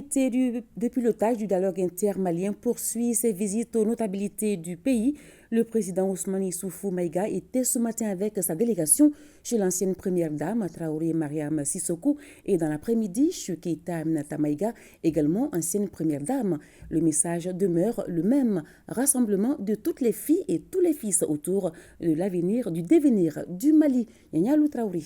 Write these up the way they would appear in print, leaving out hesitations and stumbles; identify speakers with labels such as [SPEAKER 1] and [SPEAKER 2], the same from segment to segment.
[SPEAKER 1] comité de pilotage du dialogue intermalien poursuit ses visites aux notabilités du pays. Le président Ousmane Issoufou Maïga était ce matin avec sa délégation chez l'ancienne première dame Traoré Mariam Sissoko et dans l'après-midi chez Keïta Aminata Maïga, également ancienne première dame. Le message demeure le même, rassemblement de toutes les filles et tous les fils autour de l'avenir, du devenir du Mali. Yanyalou Traoré.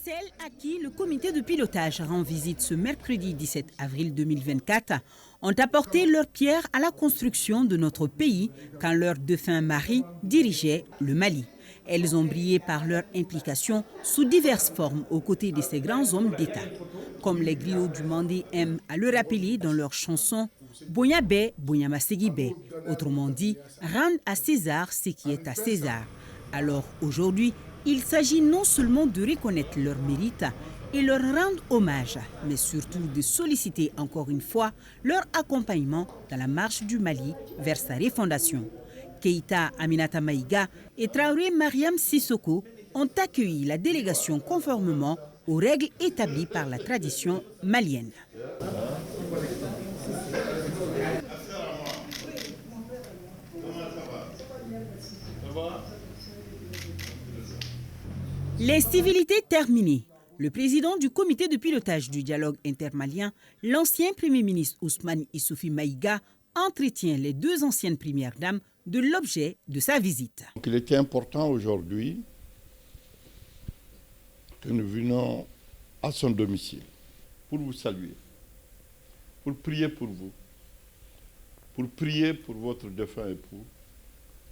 [SPEAKER 2] Celles à qui le comité de pilotage rend visite ce mercredi 17 avril 2024 ont apporté leur pierre à la construction de notre pays quand leur défunt mari dirigeait le Mali. Elles ont brillé par leur implication sous diverses formes aux côtés de ces grands hommes d'État. Comme les griots du Mandé aiment à le rappeler dans leur chanson Boyabé, Boyamasegibé, autrement dit, rendre à César ce qui est à César. Alors aujourd'hui, il s'agit non seulement de reconnaître leur mérite et leur rendre hommage, mais surtout de solliciter encore une fois leur accompagnement dans la marche du Mali vers sa refondation. Keïta Aminata Maïga et Traoré Mariam Sissoko ont accueilli la délégation conformément aux règles établies par la tradition malienne. Les civilités terminées. Le président du comité de pilotage du dialogue intermalien, l'ancien premier ministre Ousmane Issoufou Maïga, entretient les deux anciennes premières dames de l'objet de sa visite.
[SPEAKER 3] Donc, il était important aujourd'hui que nous venions à son domicile pour vous saluer, pour prier pour vous, pour prier pour votre défunt époux,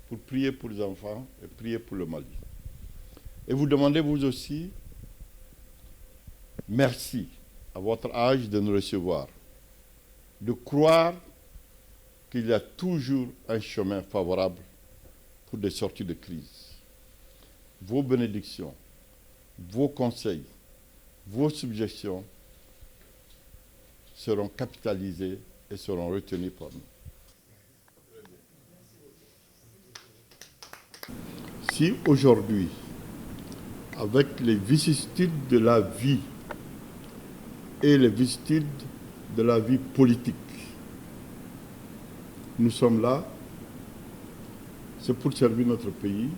[SPEAKER 3] pour prier pour les enfants et prier pour le Mali. Et vous demandez vous aussi, merci à votre âge de nous recevoir, de croire qu'il y a toujours un chemin favorable pour des sorties de crise. Vos bénédictions, vos conseils, vos suggestions seront capitalisés et seront retenus par nous. Si aujourd'hui, avec les vicissitudes de la vie et les vicissitudes de la vie politique, nous sommes là, c'est pour servir notre pays,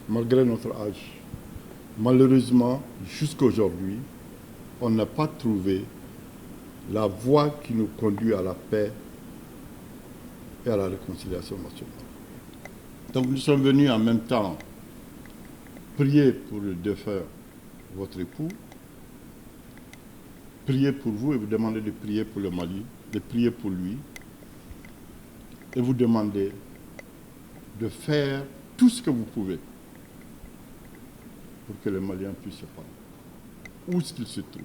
[SPEAKER 3] malgré notre âge. Malheureusement, jusqu'à aujourd'hui, on n'a pas trouvé la voie qui nous conduit à la paix et à la réconciliation nationale. Donc nous sommes venus en même temps prier pour le défunt, votre époux, prier pour vous et vous demander de prier pour le Mali, de prier pour lui, et vous demander de faire tout ce que vous pouvez pour que les Maliens puissent se parler, où est-ce qu'ils se trouvent.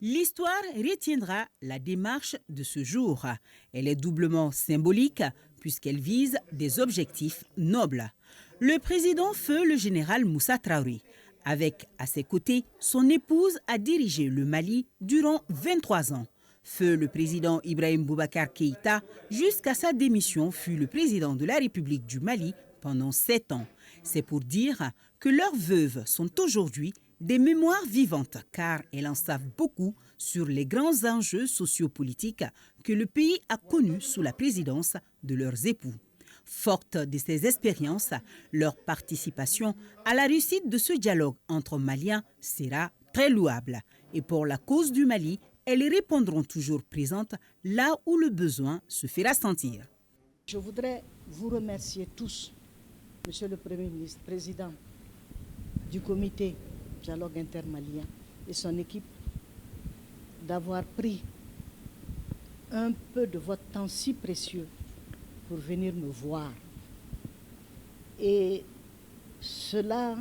[SPEAKER 2] L'histoire retiendra la démarche de ce jour. Elle est doublement symbolique puisqu'elle vise des objectifs nobles. Le président feu le général Moussa Traoré. Avec à ses côtés, son épouse a dirigé le Mali durant 23 ans. Feu le président Ibrahim Boubacar Keïta, jusqu'à sa démission, fut le président de la République du Mali pendant 7 ans. C'est pour dire que leurs veuves sont aujourd'hui des mémoires vivantes, car elles en savent beaucoup sur les grands enjeux sociopolitiques que le pays a connus sous la présidence de leurs époux. Forte de ces expériences, leur participation à la réussite de ce dialogue entre Maliens sera très louable. Et pour la cause du Mali, elles répondront toujours présentes là où le besoin se fera sentir.
[SPEAKER 4] Je voudrais vous remercier tous, Monsieur le Premier ministre, Président du comité dialogue intermalien et son équipe, d'avoir pris un peu de votre temps si précieux pour venir me voir. Et cela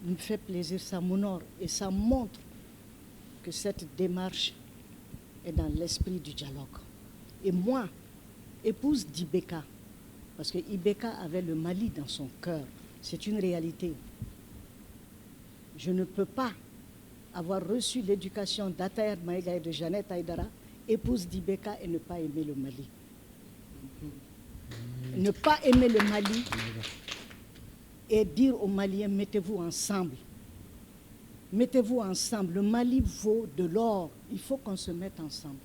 [SPEAKER 4] me fait plaisir, ça m'honore et ça montre que cette démarche est dans l'esprit du dialogue. Et moi, épouse d'Ibeka, parce que Ibeka avait le Mali dans son cœur, c'est une réalité. Je ne peux pas avoir reçu l'éducation d'Ataïr Maïga et de Jeannette Aïdara, épouse d'Ibeka, et ne pas aimer le Mali. Ne pas aimer le Mali et dire aux Maliens, mettez-vous ensemble. Mettez-vous ensemble. Le Mali vaut de l'or. Il faut qu'on se mette ensemble.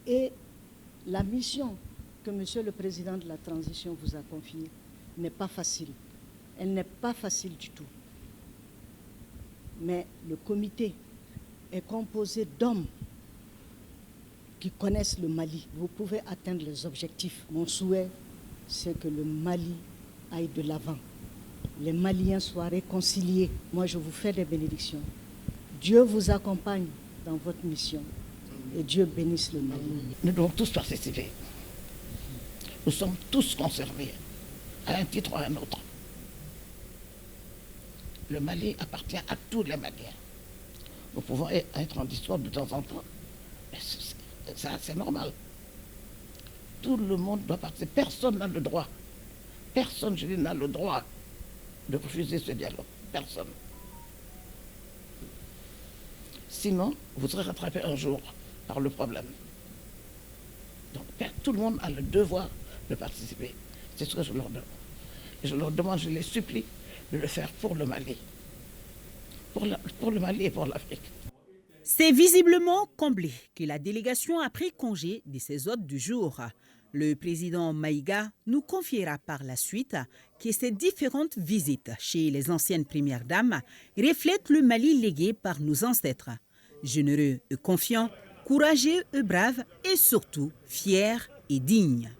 [SPEAKER 4] Et la mission que Monsieur le Président de la Transition vous a confiée n'est pas facile. Elle n'est pas facile du tout. Mais le comité est composé d'hommes qui connaissent le Mali. Vous pouvez atteindre les objectifs. Mon souhait, c'est que le Mali aille de l'avant. Les Maliens soient réconciliés. Moi, je vous fais des bénédictions. Dieu vous accompagne dans votre mission et Dieu bénisse le Mali.
[SPEAKER 5] Nous devons tous participer. Nous sommes tous concernés, à un titre ou à un autre. Le Mali appartient à tous les Maliens. Nous pouvons être en discorde de temps en temps. C'est normal. Tout le monde doit participer. Personne n'a le droit. Personne, je dis, n'a le droit de refuser ce dialogue. Personne. Sinon, vous serez rattrapé un jour par le problème. Donc, tout le monde a le devoir de participer. C'est ce que je leur demande. Et je leur demande, je les supplie de le faire pour le Mali. Pour le Mali et pour l'Afrique.
[SPEAKER 2] C'est visiblement comblé que la délégation a pris congé de ses hôtes du jour. Le président Maïga nous confiera par la suite que ces différentes visites chez les anciennes premières dames reflètent le Mali légué par nos ancêtres. Généreux et confiants, courageux et braves et surtout fiers et dignes.